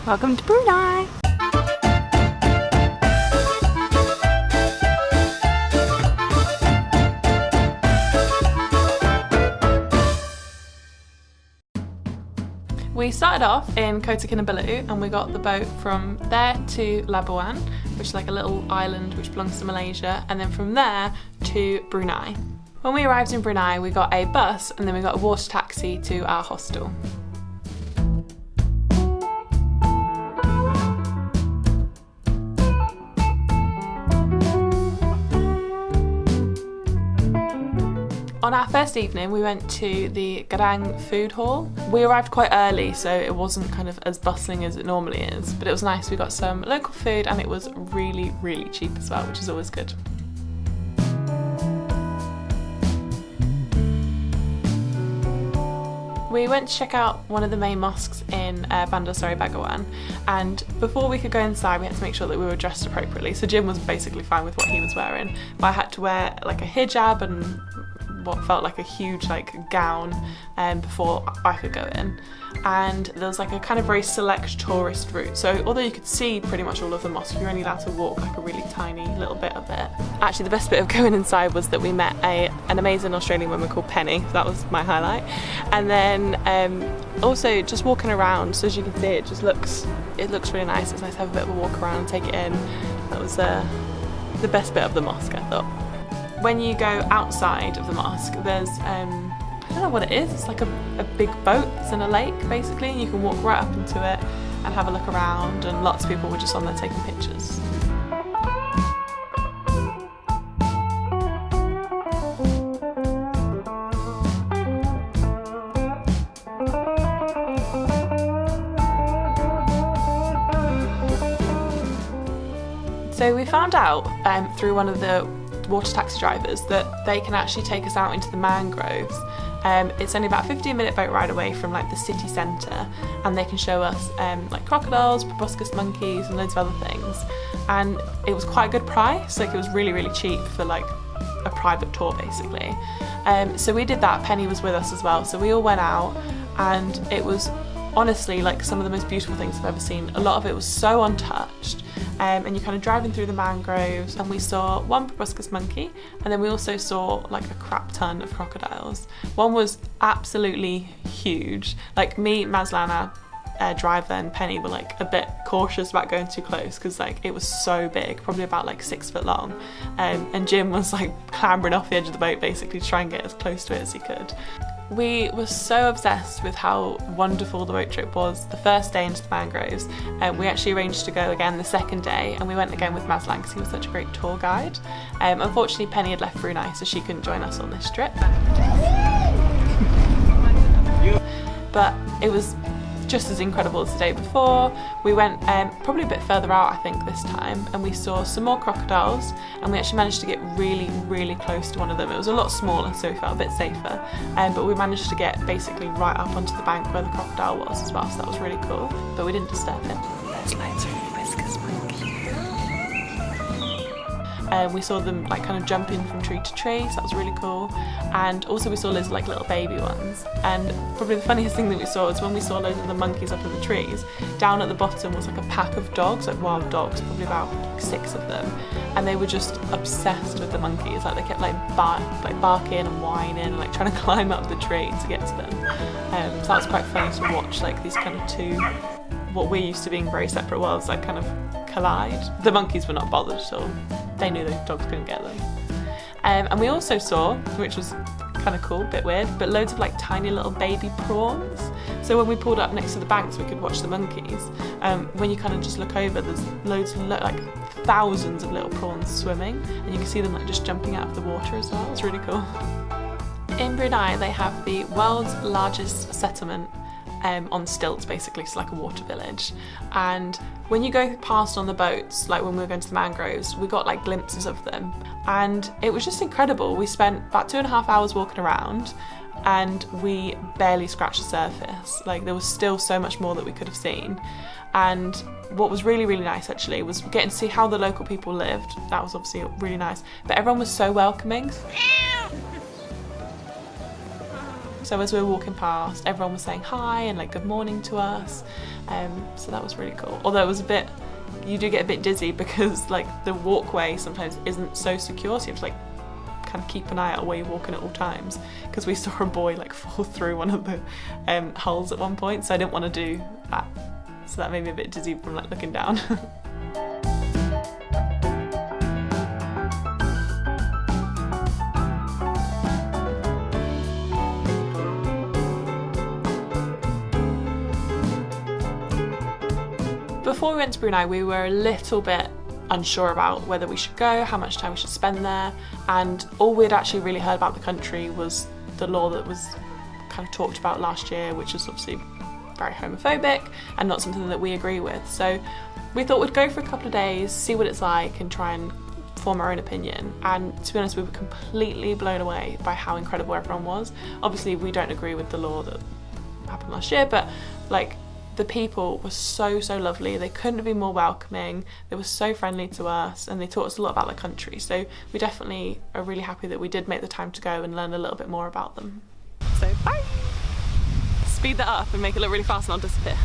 Welcome to Brunei! We started off in Kota Kinabalu and we got the boat from there to Begawan, which is like a little island which belongs to Malaysia, and then from there to Brunei. When we arrived in Brunei, we got a bus and then we got a water taxi to our hostel. On our first evening, we went to the Garang food hall. We arrived quite early, so it wasn't kind of as bustling as it normally is, but it was nice. We got some local food and it was really, really cheap as well, which is always good. We went to check out one of the main mosques in Bandar Seri, Begawan, and before we could go inside we had to make sure that we were dressed appropriately. So Jim was basically fine with what he was wearing, but I had to wear like a hijab and what felt like a huge gown before I could go in. And there was like a kind of very select tourist route, so although you could see pretty much all of the mosque, you're only allowed to walk like a really tiny little bit of it. Actually, the best bit of going inside was that we met an amazing Australian woman called Penny. That was my highlight. And then also just walking around, so as you can see, it looks really nice. It's nice to have a bit of a walk around and take it in. That was the best bit of the mosque, I thought. When you go outside of the mosque, there's I don't know what it is. It's like a big boat that's in a lake basically, and you can walk right up into it and have a look around, and lots of people were just on there taking pictures. So we found out through one of the water taxi drivers that they can actually take us out into the mangroves. It's only about a 15-minute boat ride away from like the city centre, and they can show us like crocodiles, proboscis monkeys and loads of other things. And it was quite a good price, like it was really, really cheap for like a private tour basically. So we did that. Penny was with us as well, so we all went out, and it was honestly like some of the most beautiful things I've ever seen. A lot of it was so untouched. And you're kind of driving through the mangroves, and we saw one proboscis monkey, and then we also saw like a crap ton of crocodiles. One was absolutely huge. Like me, Maslana, driver, and Penny were like a bit cautious about going too close because like it was so big, probably about like 6 foot long. And Jim was like clambering off the edge of the boat basically to try and get as close to it as he could. We were so obsessed with how wonderful the boat trip was the first day into the mangroves, and we actually arranged to go again the second day, and we went again with Mazlan because he was such a great tour guide. Unfortunately, Penny had left Brunei, so she couldn't join us on this trip. But it was just as incredible as the day before. We went probably a bit further out I think this time, and we saw some more crocodiles, and we actually managed to get really, really close to one of them. It was a lot smaller, so we felt a bit safer, but we managed to get basically right up onto the bank where the crocodile was as well, so that was really cool, but we didn't disturb it. Let's loads of hibiscus monkey. We saw them like kind of jumping from tree to tree, so that was really cool. And also we saw loads of like little baby ones. And probably the funniest thing that we saw was when we saw loads of the monkeys up in the trees, down at the bottom was like a pack of dogs, like wild dogs, probably about 6 of them. And they were just obsessed with the monkeys. Like they kept like barking and whining and like trying to climb up the tree to get to them. So that was quite funny to watch, like these kind of two, what we're used to being very separate worlds, like kind of collide. The monkeys were not bothered at all. They knew the dogs couldn't get them. And we also saw, which was kind of cool, a bit weird, but loads of like tiny little baby prawns. So when we pulled up next to the banks, we could watch the monkeys. When you kind of just look over, there's loads, like thousands of little prawns swimming, and you can see them like just jumping out of the water as well. It's really cool. In Brunei, they have the world's largest settlement on stilts basically, so like a water village. And when you go past on the boats, like when we were going to the mangroves, we got like glimpses of them, and it was just incredible. We spent about 2.5 hours walking around, and we barely scratched the surface. Like there was still so much more that we could have seen. And what was really, really nice actually was getting to see how the local people lived. That was obviously really nice, but everyone was so welcoming. So as we were walking past, everyone was saying hi and like good morning to us. So that was really cool. Although it was you do get a bit dizzy because like the walkway sometimes isn't so secure, so you have to like kind of keep an eye out where you're walking at all times, because we saw a boy like fall through one of the holes at one point, so I didn't want to do that. So that made me a bit dizzy from like looking down. Before we went to Brunei, we were a little bit unsure about whether we should go, how much time we should spend there, and all we'd actually really heard about the country was the law that was kind of talked about last year, which is obviously very homophobic and not something that we agree with. So we thought we'd go for a couple of days, see what it's like and try and form our own opinion. And to be honest, we were completely blown away by how incredible everyone was. Obviously we don't agree with the law that happened last year, but like the people were so lovely. They couldn't have been more welcoming. They were so friendly to us and they taught us a lot about the country. So we definitely are really happy that we did make the time to go and learn a little bit more about them. So bye! Speed that up and make it look really fast and I'll disappear.